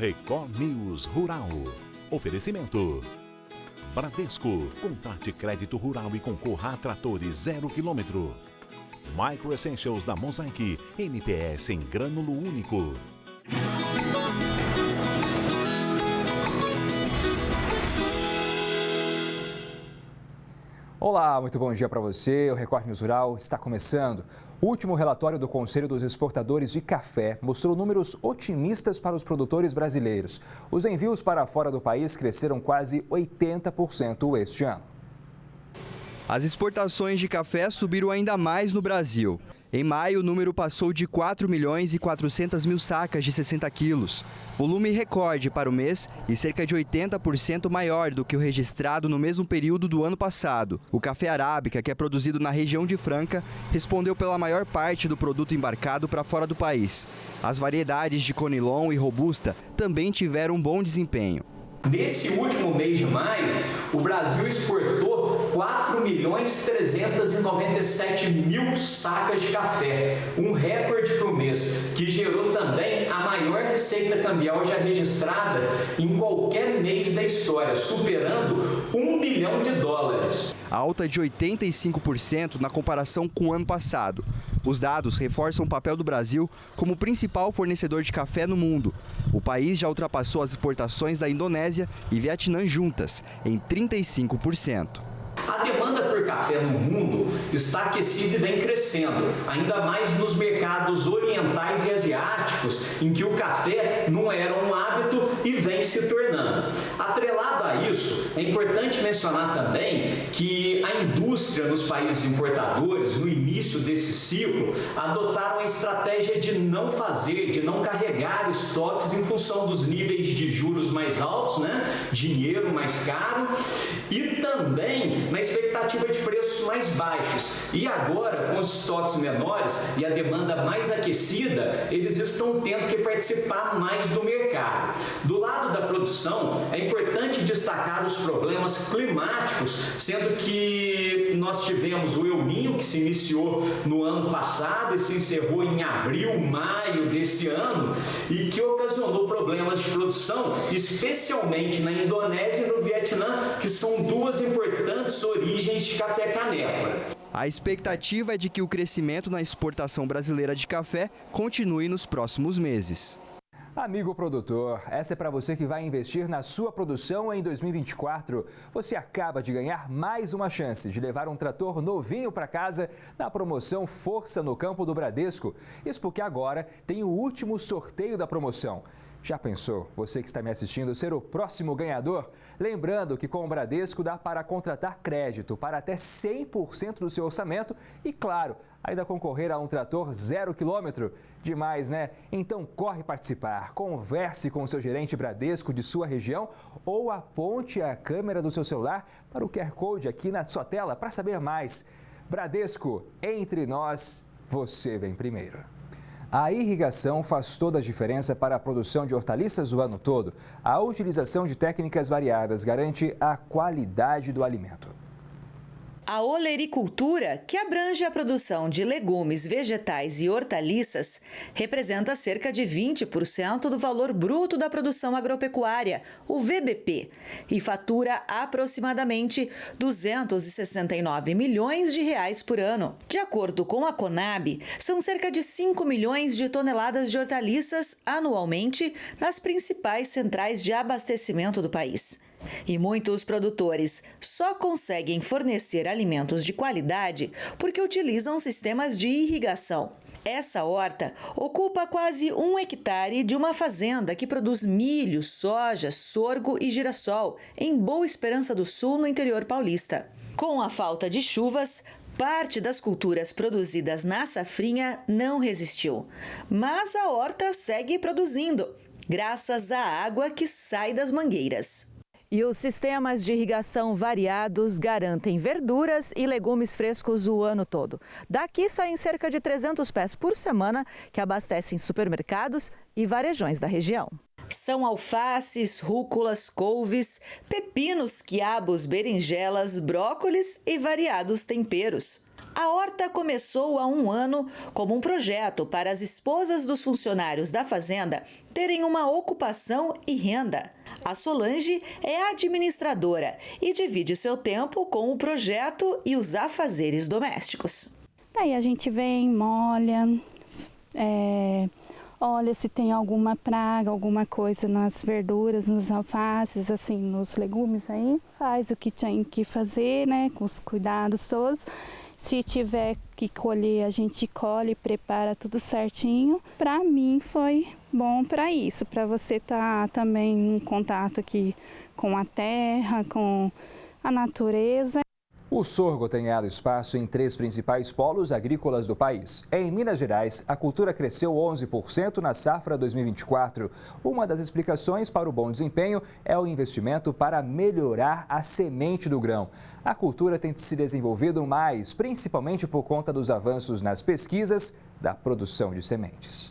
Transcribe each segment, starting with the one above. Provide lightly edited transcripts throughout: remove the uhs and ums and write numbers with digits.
Record News Rural. Oferecimento. Bradesco, contrate crédito rural e concorra a tratores 0 km. Micro Essentials da Mosaic, MPS em grânulo único. Olá, muito bom dia para você. O Record News Rural está começando. O último relatório do Conselho dos Exportadores de Café mostrou números otimistas para os produtores brasileiros. Os envios para fora do país cresceram quase 80% este ano. As exportações de café subiram ainda mais no Brasil. Em maio, o número passou de 4 milhões e 400 mil sacas de 60 quilos. Volume recorde para o mês e cerca de 80% maior do que o registrado no mesmo período do ano passado. O café arábica, que é produzido na região de Franca, respondeu pela maior parte do produto embarcado para fora do país. As variedades de Conilon e Robusta também tiveram um bom desempenho. Nesse último mês de maio, o Brasil exportou 4.397.000 sacas de café, um recorde para o mês, que gerou também a maior receita cambial já registrada em qualquer mês da história, superando $1 bilhão. Alta de 85% na comparação com o ano passado. Os dados reforçam o papel do Brasil como principal fornecedor de café no mundo. O país já ultrapassou as exportações da Indonésia e Vietnã juntas, em 35%. A demanda por café no mundo está aquecida e vem crescendo, ainda mais nos mercados orientais e asiáticos, em que o café não era um hábito e vem se tornando. Atrelado a isso, é importante mencionar também que a indústria nos países importadores, no início desse ciclo, adotaram a estratégia de não carregar estoques em função dos níveis de juros mais altos, dinheiro mais caro, e também na expectativa de preços mais baixos. E agora, com os estoques menores e a demanda mais aquecida, eles estão tendo que participar mais do mercado. Do lado da produção, é importante destacar os problemas climáticos, sendo que nós tivemos o El Niño, que se iniciou no ano passado e se encerrou em abril, maio desse ano, e que ocasionou problemas de produção, especialmente na Indonésia e no Vietnã, que são duas importantes origens de café canéfora. A expectativa é de que o crescimento na exportação brasileira de café continue nos próximos meses. Amigo produtor, essa é para você que vai investir na sua produção em 2024. Você acaba de ganhar mais uma chance de levar um trator novinho para casa na promoção Força no Campo do Bradesco. Isso porque agora tem o último sorteio da promoção. Já pensou, você que está me assistindo, ser o próximo ganhador? Lembrando que com o Bradesco dá para contratar crédito para até 100% do seu orçamento e, claro, ainda concorrer a um trator 0 km. Demais, né? Então corre participar, converse com o seu gerente Bradesco de sua região ou aponte a câmera do seu celular para o QR Code aqui na sua tela para saber mais. Bradesco, entre nós, você vem primeiro. A irrigação faz toda a diferença para a produção de hortaliças o ano todo. A utilização de técnicas variadas garante a qualidade do alimento. A olericultura, que abrange a produção de legumes, vegetais e hortaliças, representa cerca de 20% do valor bruto da produção agropecuária, o VBP, e fatura aproximadamente R$ 269 milhões por ano. De acordo com a Conab, são cerca de 5 milhões de toneladas de hortaliças anualmente nas principais centrais de abastecimento do país. E muitos produtores só conseguem fornecer alimentos de qualidade porque utilizam sistemas de irrigação. Essa horta ocupa quase 1 hectare de uma fazenda que produz milho, soja, sorgo e girassol em Boa Esperança do Sul, no interior paulista. Com a falta de chuvas, parte das culturas produzidas na safrinha não resistiu. Mas a horta segue produzindo, graças à água que sai das mangueiras. E os sistemas de irrigação variados garantem verduras e legumes frescos o ano todo. Daqui saem cerca de 300 pés por semana que abastecem supermercados e varejões da região. São alfaces, rúculas, couves, pepinos, quiabos, berinjelas, brócolis e variados temperos. A horta começou há 1 ano como um projeto para as esposas dos funcionários da fazenda terem uma ocupação e renda. A Solange é administradora e divide seu tempo com o projeto e os afazeres domésticos. Daí a gente vem, molha, olha se tem alguma praga, alguma coisa nas verduras, nos alfaces, assim, nos legumes aí. Faz o que tem que fazer, né, com os cuidados todos. Se tiver que colher, a gente colhe, prepara tudo certinho. Para mim foi bom para isso, para você estar também em contato aqui com a terra, com a natureza. O sorgo tem ganhado espaço em 3 principais polos agrícolas do país. Em Minas Gerais, a cultura cresceu 11% na safra 2024. Uma das explicações para o bom desempenho é o investimento para melhorar a semente do grão. A cultura tem se desenvolvido mais, principalmente por conta dos avanços nas pesquisas da produção de sementes.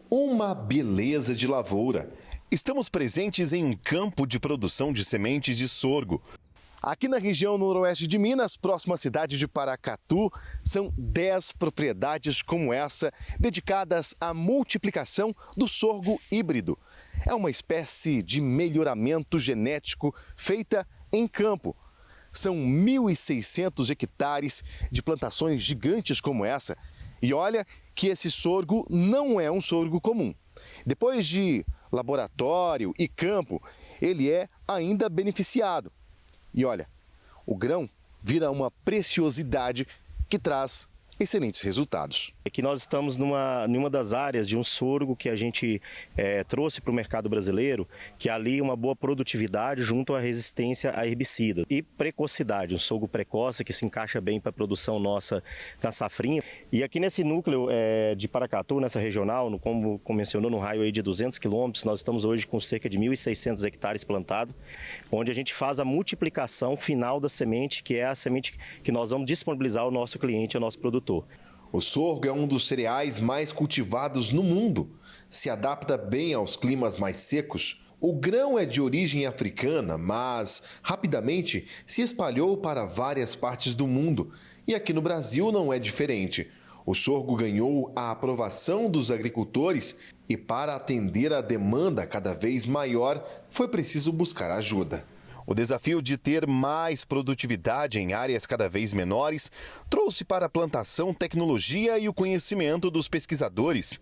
Uma beleza de lavoura. Estamos presentes em um campo de produção de sementes de sorgo. Aqui na região noroeste de Minas, próximo à cidade de Paracatu, são 10 propriedades como essa, dedicadas à multiplicação do sorgo híbrido. É uma espécie de melhoramento genético feita em campo. São 1.600 hectares de plantações gigantes como essa. E olha que esse sorgo não é um sorgo comum. Depois de laboratório e campo, ele é ainda beneficiado. E olha, o grão vira uma preciosidade que traz excelentes resultados. É que nós estamos numa das áreas de um sorgo que a gente trouxe para o mercado brasileiro, que alia uma boa produtividade junto à resistência a herbicida e precocidade, um sorgo precoce que se encaixa bem para a produção nossa na safrinha. E aqui nesse núcleo de Paracatu, nessa regional, como mencionou, no raio aí de 200 quilômetros, nós estamos hoje com cerca de 1.600 hectares plantados, onde a gente faz a multiplicação final da semente, que é a semente que nós vamos disponibilizar ao nosso cliente, ao nosso produtor. O sorgo é um dos cereais mais cultivados no mundo. Se adapta bem aos climas mais secos. O grão é de origem africana, mas rapidamente se espalhou para várias partes do mundo. E aqui no Brasil não é diferente. O sorgo ganhou a aprovação dos agricultores e, para atender a demanda cada vez maior, foi preciso buscar ajuda. O desafio de ter mais produtividade em áreas cada vez menores trouxe para a plantação tecnologia e o conhecimento dos pesquisadores,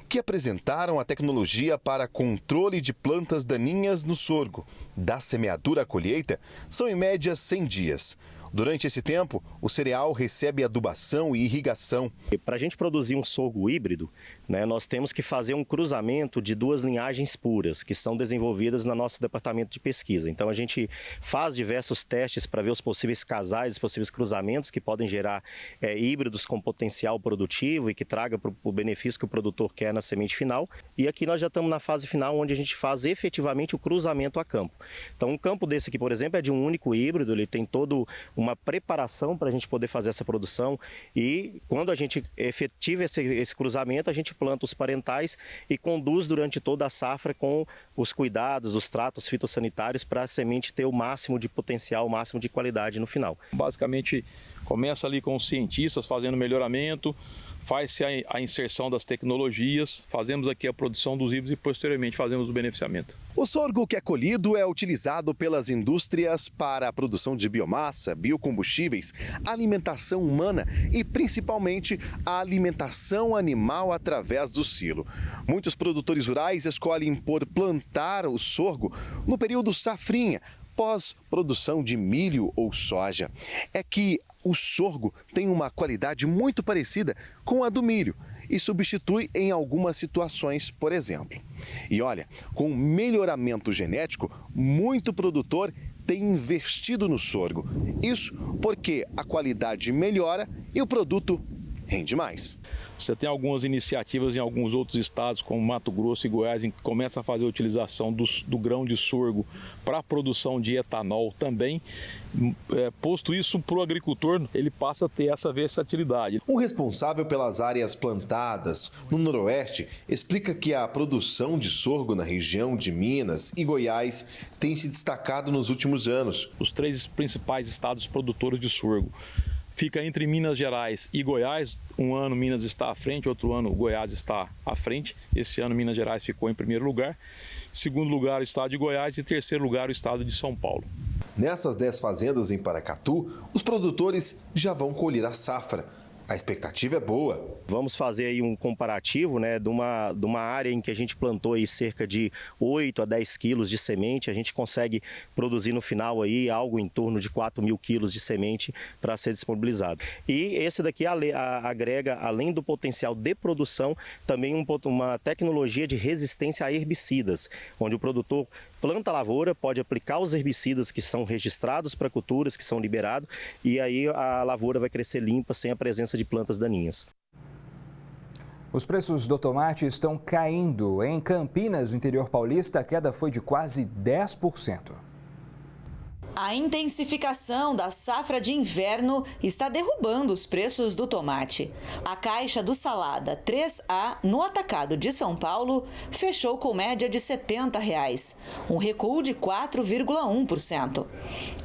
que apresentaram a tecnologia para controle de plantas daninhas no sorgo. Da semeadura à colheita, são em média 100 dias. Durante esse tempo, o cereal recebe adubação e irrigação. Para a gente produzir um sorgo híbrido, nós temos que fazer um cruzamento de 2 linhagens puras, que são desenvolvidas no nosso departamento de pesquisa. Então a gente faz diversos testes para ver os possíveis casais, os possíveis cruzamentos que podem gerar híbridos com potencial produtivo e que traga o benefício que o produtor quer na semente final. E aqui nós já estamos na fase final, onde a gente faz efetivamente o cruzamento a campo. Então um campo desse aqui, por exemplo, é de um único híbrido, ele tem todo uma preparação para a gente poder fazer essa produção, e quando a gente efetiva esse cruzamento, a gente planta os parentais e conduz durante toda a safra com os cuidados, os tratos fitossanitários para a semente ter o máximo de potencial, o máximo de qualidade no final. Basicamente começa ali com os cientistas fazendo melhoramento, faz-se a inserção das tecnologias, fazemos aqui a produção dos híbridos e posteriormente fazemos o beneficiamento. O sorgo que é colhido é utilizado pelas indústrias para a produção de biomassa, biocombustíveis, alimentação humana e principalmente a alimentação animal através do silo. Muitos produtores rurais escolhem por plantar o sorgo no período safrinha, pós-produção de milho ou soja. É que o sorgo tem uma qualidade muito parecida com a do milho e substitui em algumas situações, por exemplo. E olha, com melhoramento genético, muito produtor tem investido no sorgo. Isso porque a qualidade melhora e o produto rende mais. Você tem algumas iniciativas em alguns outros estados, como Mato Grosso e Goiás, em que começa a fazer a utilização do grão de sorgo para a produção de etanol também. Posto isso para o agricultor, ele passa a ter essa versatilidade. O responsável pelas áreas plantadas no Noroeste explica que a produção de sorgo na região de Minas e Goiás tem se destacado nos últimos anos. Os 3 principais estados produtores de sorgo, fica entre Minas Gerais e Goiás. Um ano Minas está à frente, outro ano Goiás está à frente. Esse ano Minas Gerais ficou em primeiro lugar. Segundo lugar o estado de Goiás e terceiro lugar o estado de São Paulo. Nessas 10 fazendas em Paracatu, os produtores já vão colher a safra. A expectativa é boa. Vamos fazer aí um comparativo, né, de uma área em que a gente plantou aí cerca de 8 a 10 quilos de semente. A gente consegue produzir no final aí algo em torno de 4 mil quilos de semente para ser disponibilizado. E esse daqui agrega, além do potencial de produção, também uma tecnologia de resistência a herbicidas, onde o produtor planta a lavoura, pode aplicar os herbicidas que são registrados para culturas, que são liberados, e aí a lavoura vai crescer limpa, sem a presença de plantas daninhas. Os preços do tomate estão caindo. Em Campinas, no interior paulista, a queda foi de quase 10%. A intensificação da safra de inverno está derrubando os preços do tomate. A caixa do salada 3A no atacado de São Paulo fechou com média de R$ 70, um recuo de 4,1%.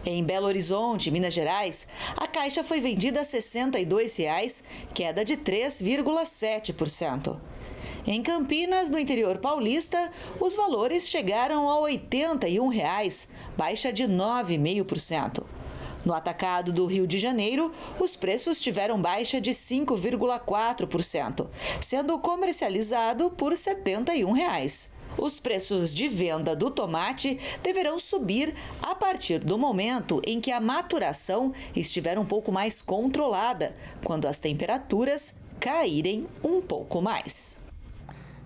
Em Belo Horizonte, Minas Gerais, a caixa foi vendida a R$ 62, queda de 3,7%. Em Campinas, no interior paulista, os valores chegaram a R$ 81, baixa de 9,5%. No atacado do Rio de Janeiro, os preços tiveram baixa de 5,4%, sendo comercializado por R$ 71. Os preços de venda do tomate deverão subir a partir do momento em que a maturação estiver um pouco mais controlada, quando as temperaturas caírem um pouco mais.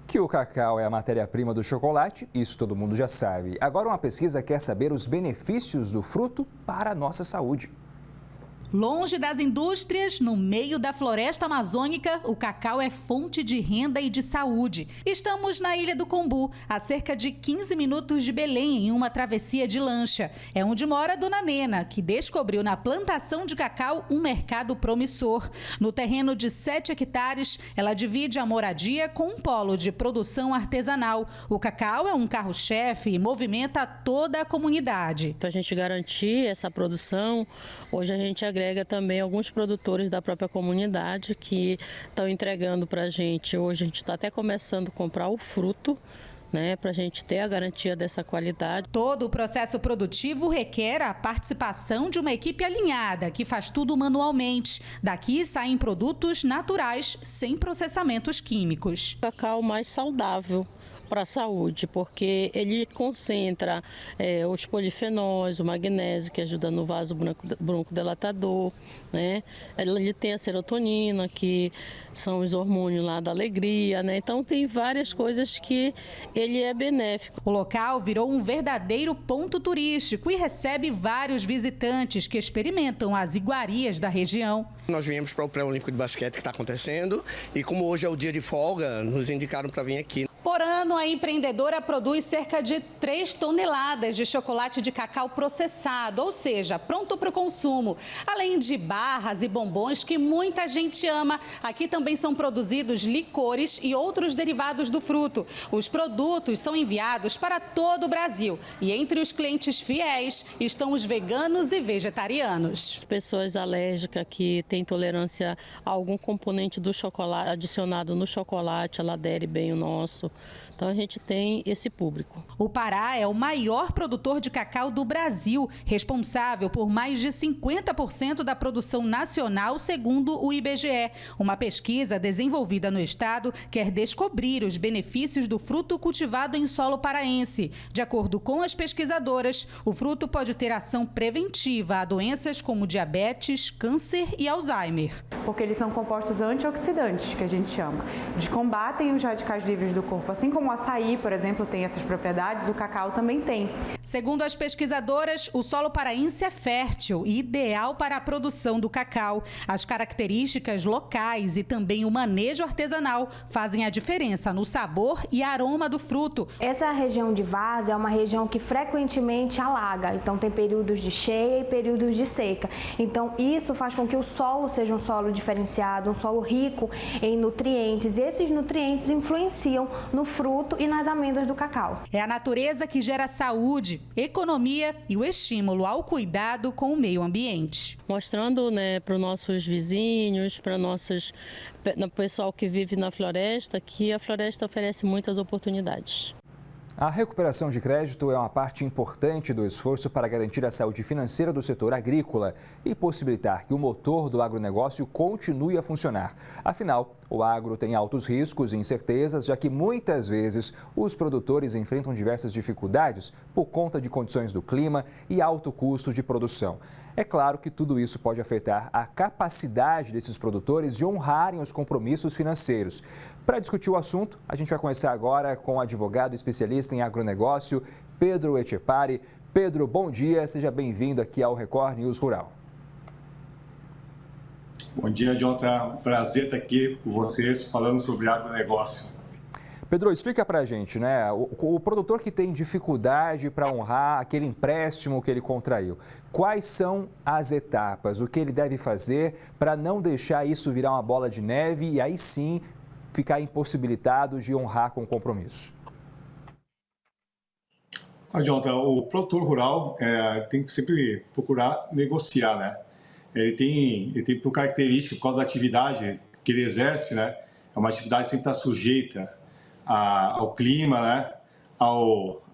Que o cacau é a matéria-prima do chocolate, isso todo mundo já sabe. Agora uma pesquisa quer saber os benefícios do fruto para a nossa saúde. Longe das indústrias, no meio da floresta amazônica, o cacau é fonte de renda e de saúde. Estamos na Ilha do Combu, a cerca de 15 minutos de Belém, em uma travessia de lancha. É onde mora a Dona Nena, que descobriu na plantação de cacau um mercado promissor. No terreno de 7 hectares, ela divide a moradia com um polo de produção artesanal. O cacau é um carro-chefe e movimenta toda a comunidade. Para a gente garantir essa produção, hoje a gente agrega também alguns produtores da própria comunidade que estão entregando para a gente. Hoje a gente está até começando a comprar o fruto, né, para a gente ter a garantia dessa qualidade. Todo o processo produtivo requer a participação de uma equipe alinhada, que faz tudo manualmente. Daqui saem produtos naturais, sem processamentos químicos. Cacau mais saudável para a saúde, porque ele concentra os polifenóis, o magnésio, que ajuda no vaso broncodilatador, né? Ele tem a serotonina, que são os hormônios lá da alegria, né? Então tem várias coisas que ele é benéfico. O local virou um verdadeiro ponto turístico e recebe vários visitantes que experimentam as iguarias da região. Nós viemos para o pré-olímpico de basquete que está acontecendo e como hoje é o dia de folga, nos indicaram para vir aqui. Por ano, a empreendedora produz cerca de 3 toneladas de chocolate de cacau processado, ou seja, pronto para o consumo. Além de barras e bombons que muita gente ama, aqui também são produzidos licores e outros derivados do fruto. Os produtos são enviados para todo o Brasil e entre os clientes fiéis estão os veganos e vegetarianos. Pessoas alérgicas que têm intolerância a algum componente do chocolate adicionado no chocolate, ela adere bem o nosso. Então a gente tem esse público. O Pará é o maior produtor de cacau do Brasil, responsável por mais de 50% da produção nacional, segundo o IBGE. Uma pesquisa desenvolvida no estado quer descobrir os benefícios do fruto cultivado em solo paraense. De acordo com as pesquisadoras, o fruto pode ter ação preventiva a doenças como diabetes, câncer e Alzheimer. Porque eles são compostos antioxidantes, que a gente chama, de combatem os radicais livres do corpo, assim como o açaí, por exemplo, tem essas propriedades, o cacau também tem. Segundo as pesquisadoras, o solo paraense é fértil e ideal para a produção do cacau. As características locais e também o manejo artesanal fazem a diferença no sabor e aroma do fruto. Essa região de várzea é uma região que frequentemente alaga, então tem períodos de cheia e períodos de seca. Então isso faz com que o solo seja um solo diferenciado, um solo rico em nutrientes. E esses nutrientes influenciam no fruto fruto e nas amêndoas do cacau. É a natureza que gera saúde, economia e o estímulo ao cuidado com o meio ambiente. Mostrando, né, para os nossos vizinhos, para o pessoal que vive na floresta, que a floresta oferece muitas oportunidades. A recuperação de crédito é uma parte importante do esforço para garantir a saúde financeira do setor agrícola e possibilitar que o motor do agronegócio continue a funcionar. Afinal, o agro tem altos riscos e incertezas, já que muitas vezes os produtores enfrentam diversas dificuldades por conta de condições do clima e alto custo de produção. É claro que tudo isso pode afetar a capacidade desses produtores de honrarem os compromissos financeiros. Para discutir o assunto, a gente vai começar agora com o advogado especialista em agronegócio, Pedro Etchepari. Pedro, bom dia, seja bem-vindo aqui ao Record News Rural. Bom dia, Jonathan. Prazer estar aqui com vocês falando sobre agronegócio. Pedro, explica para a gente, né? O produtor que tem dificuldade para honrar aquele empréstimo que ele contraiu, quais são as etapas? O que ele deve fazer para não deixar isso virar uma bola de neve e aí sim ficar impossibilitado de honrar com o compromisso? Jonathan, o produtor rural tem que sempre procurar negociar, né? Ele tem por característica, por causa da atividade que ele exerce, né? É uma atividade que sempre está sujeita ao clima, né?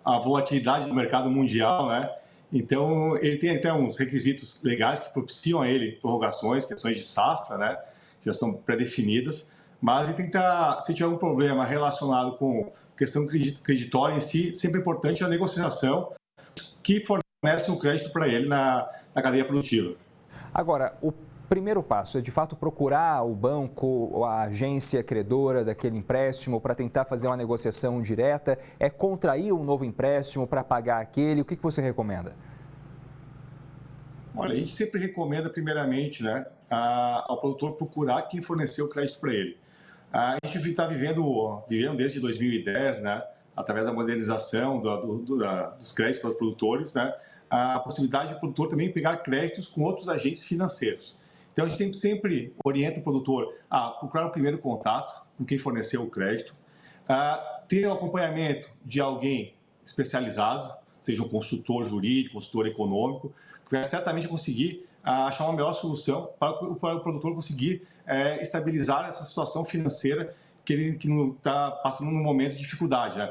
À volatilidade do mercado mundial, né? Então, ele tem até uns requisitos legais que propiciam a ele prorrogações, questões de safra, né? Que já são pré-definidas, mas ele tem que estar, se tiver algum problema relacionado com questão creditória em si, sempre é importante a negociação que fornece um crédito para ele na cadeia produtiva. Agora, o primeiro passo é, de fato, procurar o banco ou a agência credora daquele empréstimo para tentar fazer uma negociação direta? É contrair um novo empréstimo para pagar aquele? O que você recomenda? Olha, a gente sempre recomenda, primeiramente, né, ao produtor procurar quem forneceu o crédito para ele. A gente está vivendo desde 2010, né, através da modernização dos créditos para os produtores, né, a possibilidade do produtor também pegar créditos com outros agentes financeiros. Então, a gente sempre orienta o produtor a procurar o primeiro contato com quem forneceu o crédito, ter o acompanhamento de alguém especializado, seja um consultor jurídico, consultor econômico, que vai certamente conseguir achar uma melhor solução para o produtor conseguir estabilizar essa situação financeira que ele está passando num momento de dificuldade, né?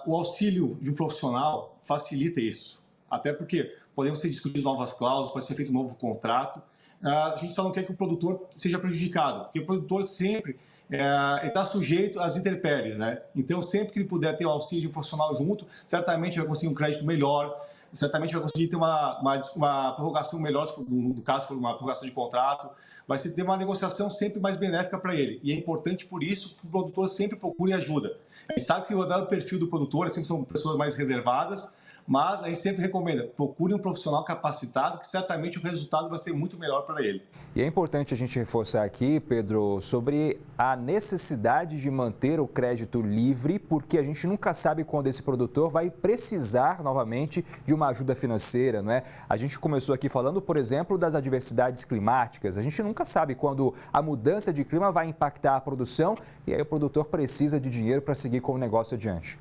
O auxílio de um profissional facilita isso, até porque podemos ser discutidos novas cláusulas, pode ser feito um novo contrato. A gente só não quer que o produtor seja prejudicado, porque o produtor sempre está sujeito às intempéries, né? Então, sempre que ele puder ter o auxílio de um profissional junto, certamente vai conseguir um crédito melhor, certamente vai conseguir ter uma prorrogação melhor, no caso for uma prorrogação de contrato, vai ter uma negociação sempre mais benéfica para ele. E é importante, por isso, que o produtor sempre procure ajuda. A gente sabe que o perfil do produtor sempre são pessoas mais reservadas, mas a gente sempre recomenda, procure um profissional capacitado que certamente o resultado vai ser muito melhor para ele. E é importante a gente reforçar aqui, Pedro, sobre a necessidade de manter o crédito livre, porque a gente nunca sabe quando esse produtor vai precisar novamente de uma ajuda financeira, não é? A gente começou aqui falando, por exemplo, das adversidades climáticas. A gente nunca sabe quando a mudança de clima vai impactar a produção e aí o produtor precisa de dinheiro para seguir com o negócio adiante.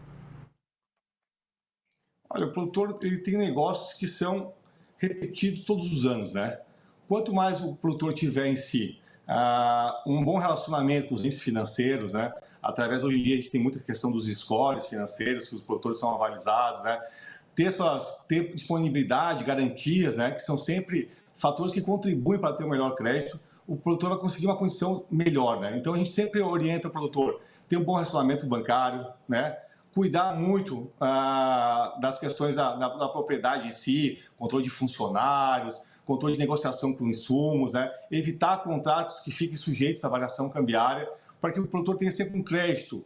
Olha, o produtor ele tem negócios que são repetidos todos os anos, né? Quanto mais o produtor tiver em si um bom relacionamento com os índices financeiros, né? Através, hoje em dia, a gente tem muita questão dos scores financeiros, que os produtores são avalizados, né? Ter disponibilidade, garantias, né? Que são sempre fatores que contribuem para ter um melhor crédito, o produtor vai conseguir uma condição melhor, né? Então, a gente sempre orienta o produtor a ter um bom relacionamento bancário, né? Cuidar muito das questões da propriedade em si, controle de funcionários, controle de negociação com insumos, né? Evitar contratos que fiquem sujeitos à variação cambiária, para que o produtor tenha sempre um crédito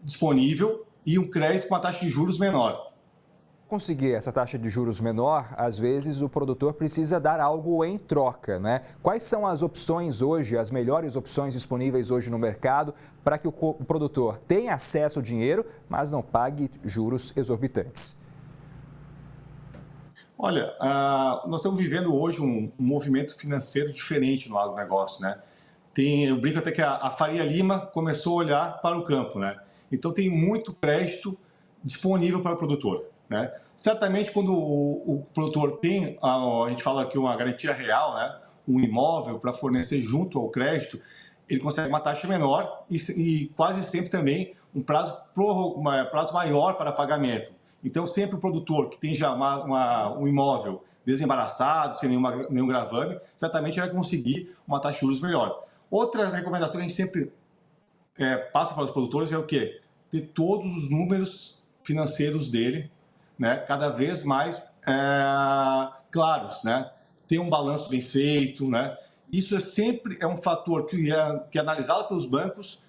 disponível e um crédito com uma taxa de juros menor. Conseguir essa taxa de juros menor, às vezes o produtor precisa dar algo em troca, né? Quais são as opções hoje, as melhores opções disponíveis hoje no mercado para que o produtor tenha acesso ao dinheiro, mas não pague juros exorbitantes? Olha, nós estamos vivendo hoje um movimento financeiro diferente no agronegócio, né? Eu brinco até que a Faria Lima começou a olhar para o campo, né? Então tem muito crédito disponível para o produtor, né? Certamente quando o produtor tem, a gente fala aqui uma garantia real, né? Um imóvel para fornecer junto ao crédito, ele consegue uma taxa menor e quase sempre também um prazo maior para pagamento. Então sempre o produtor que tem já um imóvel desembaraçado, sem nenhum gravame, certamente vai conseguir uma taxa de juros melhor. Outra recomendação que a gente sempre passa para os produtores é o quê? Ter todos os números financeiros dele, né, cada vez mais claros, né? Ter um balanço bem feito, né? Isso sempre um fator que é analisado pelos bancos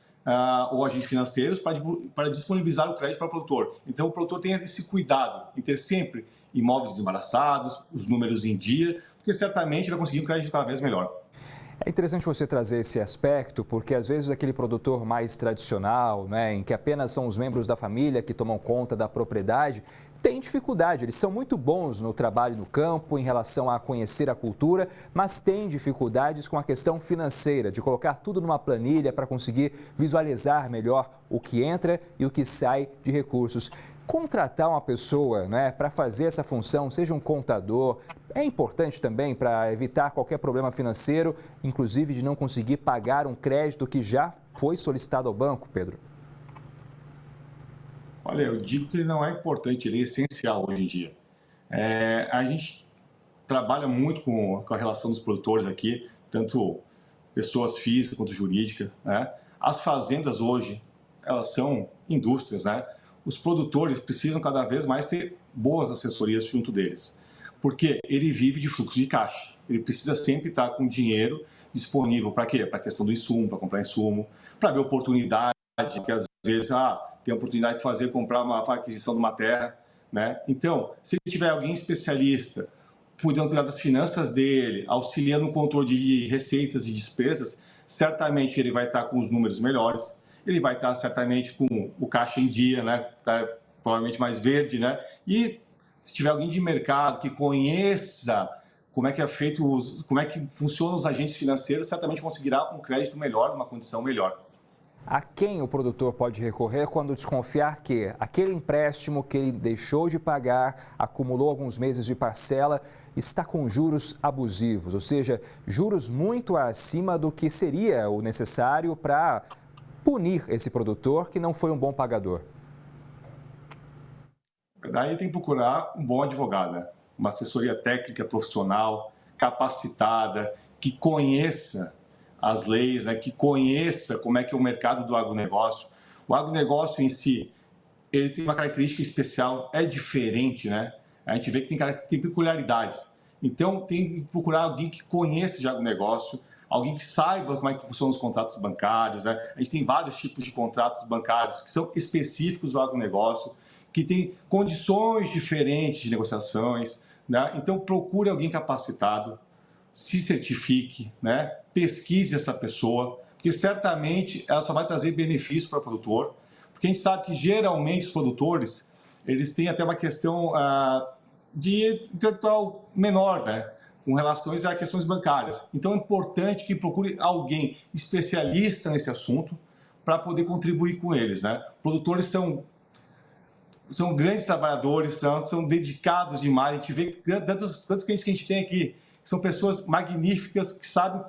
ou agentes financeiros para disponibilizar o crédito para o produtor. Então, o produtor tem esse cuidado em ter sempre imóveis desembaraçados, os números em dia, porque certamente vai conseguir um crédito cada vez melhor. É interessante você trazer esse aspecto, porque às vezes aquele produtor mais tradicional, né, em que apenas são os membros da família que tomam conta da propriedade, tem dificuldade. Eles são muito bons no trabalho no campo, em relação a conhecer a cultura, mas tem dificuldades com a questão financeira, de colocar tudo numa planilha para conseguir visualizar melhor o que entra e o que sai de recursos. Contratar uma pessoa, né, para fazer essa função, seja um contador, é importante também para evitar qualquer problema financeiro, inclusive de não conseguir pagar um crédito que já foi solicitado ao banco, Pedro? Olha, eu digo que ele não é importante, ele é essencial hoje em dia. A gente trabalha muito com a relação dos produtores aqui, tanto pessoas físicas quanto jurídicas, né? As fazendas hoje, elas são indústrias, né? Os produtores precisam cada vez mais ter boas assessorias junto deles, porque ele vive de fluxo de caixa. Ele precisa sempre estar com dinheiro disponível para quê? Para a questão do insumo, para comprar insumo, para ver oportunidade, que às vezes tem a oportunidade de comprar uma aquisição de uma terra, né? Então, se ele tiver alguém especialista, podendo cuidar das finanças dele, auxiliando no controle de receitas e despesas, certamente ele vai estar com os números melhores. Ele vai estar certamente com o caixa em dia, né? Tá provavelmente mais verde, né? E se tiver alguém de mercado que conheça como é que é feito, como é que funcionam os agentes financeiros, certamente conseguirá um crédito melhor, uma condição melhor. A quem o produtor pode recorrer quando desconfiar que aquele empréstimo que ele deixou de pagar, acumulou alguns meses de parcela, está com juros abusivos, ou seja, juros muito acima do que seria o necessário para punir esse produtor que não foi um bom pagador? Daí tem que procurar um bom advogado, né? Uma assessoria técnica profissional, capacitada, que conheça as leis, né? Que conheça como é que é o mercado do agronegócio. O agronegócio em si, ele tem uma característica especial, é diferente, né? A gente vê que tem peculiaridades. Então tem que procurar alguém que conheça de agronegócio, alguém que saiba como é que funcionam os contratos bancários, né? A gente tem vários tipos de contratos bancários que são específicos do agronegócio, que tem condições diferentes de negociações, né? Então procure alguém capacitado, se certifique, né? Pesquise essa pessoa, porque certamente ela só vai trazer benefício para o produtor, porque a gente sabe que geralmente os produtores, eles têm até uma questão de intelectual menor, né? Com relações a questões bancárias. Então é importante que procure alguém especialista nesse assunto para poder contribuir com eles, né? Produtores são grandes trabalhadores, são dedicados demais. A gente vê tantos clientes que a gente tem aqui, que são pessoas magníficas, que sabem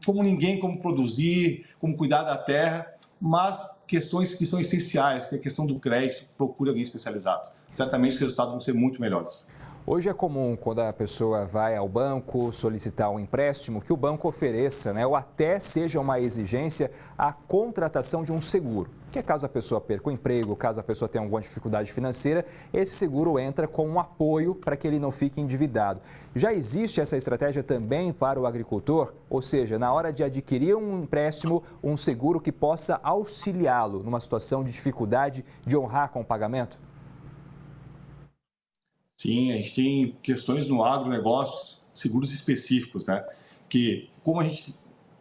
como ninguém como produzir, como cuidar da terra, mas questões que são essenciais, que é a questão do crédito, procure alguém especializado. Certamente os resultados vão ser muito melhores. Hoje é comum, quando a pessoa vai ao banco solicitar um empréstimo, que o banco ofereça, né, ou até seja uma exigência, a contratação de um seguro. Que é caso a pessoa perca o emprego, caso a pessoa tenha alguma dificuldade financeira, esse seguro entra com um apoio para que ele não fique endividado. Já existe essa estratégia também para o agricultor? Ou seja, na hora de adquirir um empréstimo, um seguro que possa auxiliá-lo numa situação de dificuldade de honrar com o pagamento? Sim, a gente tem questões no agronegócio, seguros específicos, né? Que, como a gente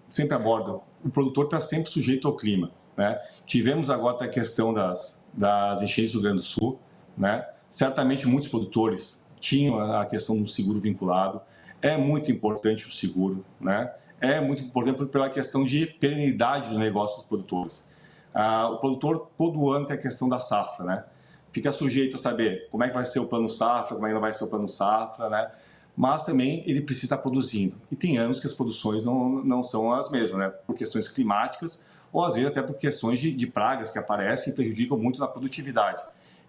sempre aborda, o produtor está sempre sujeito ao clima, né? Tivemos agora a questão das enchentes do Rio Grande do Sul, né? Certamente muitos produtores tinham a questão do seguro vinculado. É muito importante o seguro, né? É muito importante pela questão de perenidade do negócio dos produtores. o produtor todo ano tem a questão da safra, né? Fica sujeito a saber como é que vai ser o plano safra, como é que não vai ser o plano safra, né? Mas também ele precisa estar produzindo. E tem anos que as produções não são as mesmas, né? Por questões climáticas ou às vezes até por questões de pragas que aparecem e prejudicam muito na produtividade.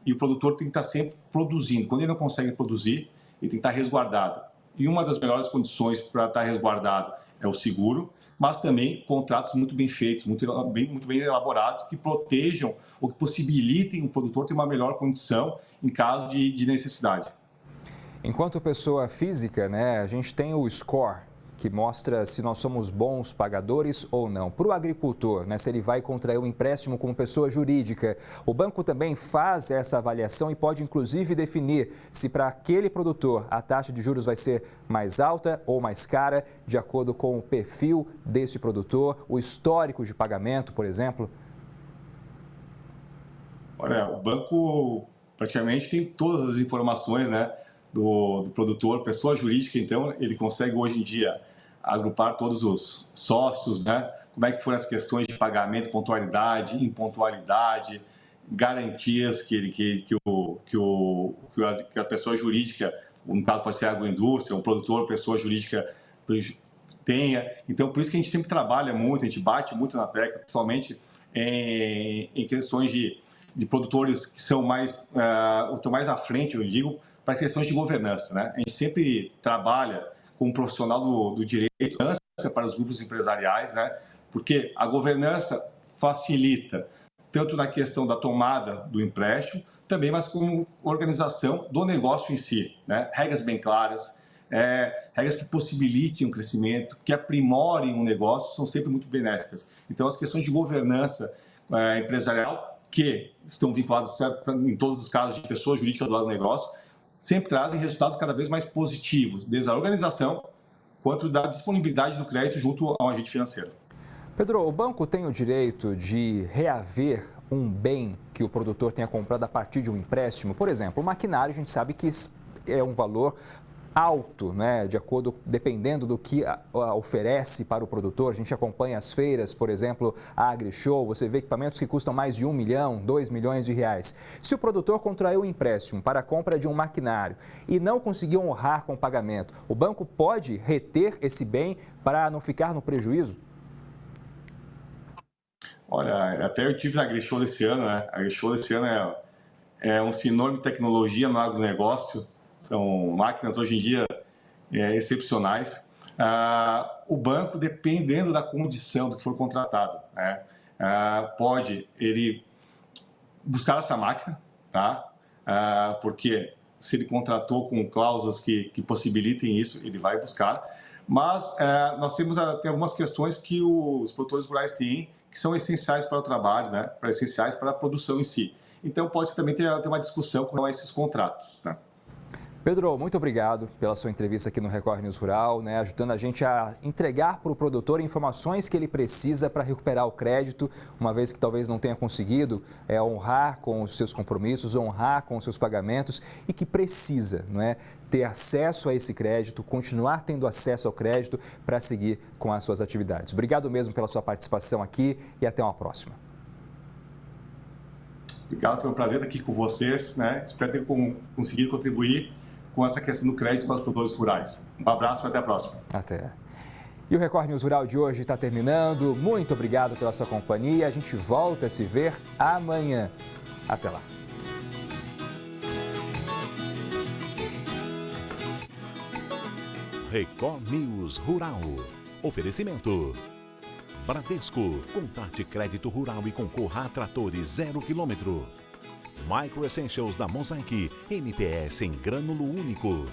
E o produtor tem que estar sempre produzindo. Quando ele não consegue produzir, ele tem que estar resguardado. E uma das melhores condições para estar resguardado é o seguro, mas também contratos muito bem feitos, muito bem elaborados, que protejam ou que possibilitem o produtor ter uma melhor condição em caso de necessidade. Enquanto pessoa física, né, a gente tem o score, que mostra se nós somos bons pagadores ou não. Para o agricultor, né, se ele vai contrair um empréstimo como pessoa jurídica, o banco também faz essa avaliação e pode inclusive definir se para aquele produtor a taxa de juros vai ser mais alta ou mais cara, de acordo com o perfil desse produtor, o histórico de pagamento, por exemplo. Olha, o banco praticamente tem todas as informações, né, do produtor, pessoa jurídica, então ele consegue hoje em dia agrupar todos os sócios, né? Como é que foram as questões de pagamento, pontualidade, impontualidade, garantias que a pessoa jurídica, no caso pode ser a agroindústria, um produtor, pessoa jurídica tenha. Então, por isso que a gente sempre trabalha muito, a gente bate muito na tecla, principalmente em questões de produtores que estão mais à frente, eu digo, para questões de governança, né? A gente sempre trabalha com um profissional do direito para os grupos empresariais, né? Porque a governança facilita tanto na questão da tomada do empréstimo, também, mas como organização do negócio em si, né? Regras bem claras, regras que possibilitem o crescimento, que aprimorem um negócio, são sempre muito benéficas. Então, as questões de governança empresarial, que estão vinculadas em todos os casos de pessoa jurídica do agronegócio, sempre trazem resultados cada vez mais positivos, desde a organização quanto da disponibilidade do crédito junto ao agente financeiro. Pedro, o banco tem o direito de reaver um bem que o produtor tenha comprado a partir de um empréstimo? Por exemplo, o maquinário, a gente sabe que é um valor alto, né? Dependendo do que oferece para o produtor. A gente acompanha as feiras, por exemplo, a AgriShow, você vê equipamentos que custam mais de 1 milhão, 2 milhões de reais. Se o produtor contraiu um empréstimo para a compra de um maquinário e não conseguiu honrar com o pagamento, o banco pode reter esse bem para não ficar no prejuízo? Olha, até eu tive na AgriShow desse ano, né? A AgriShow desse ano é um sinônimo de tecnologia no agronegócio. São máquinas, hoje em dia, excepcionais. O banco, dependendo da condição do que for contratado, né, pode ele buscar essa máquina, tá? Porque se ele contratou com cláusulas que possibilitem isso, ele vai buscar. Mas nós temos tem algumas questões que os produtores rurais têm que são essenciais para o trabalho, né? Essenciais para a produção em si. Então, pode também ter uma discussão com esses contratos, né? Pedro, muito obrigado pela sua entrevista aqui no Record News Rural, né, ajudando a gente a entregar para o produtor informações que ele precisa para recuperar o crédito, uma vez que talvez não tenha conseguido honrar com os seus compromissos, honrar com os seus pagamentos e que precisa, não é, ter acesso a esse crédito, continuar tendo acesso ao crédito para seguir com as suas atividades. Obrigado mesmo pela sua participação aqui e até uma próxima. Obrigado, foi um prazer estar aqui com vocês, né? Espero ter conseguido contribuir com essa questão do crédito para os produtores rurais. Um abraço e até a próxima. Até. E o Record News Rural de hoje está terminando. Muito obrigado pela sua companhia. A gente volta a se ver amanhã. Até lá. Record News Rural. Oferecimento. Bradesco. Contate crédito rural e concorra a tratores 0 km. Micro Essentials da Mosaic, MPS em grânulo único.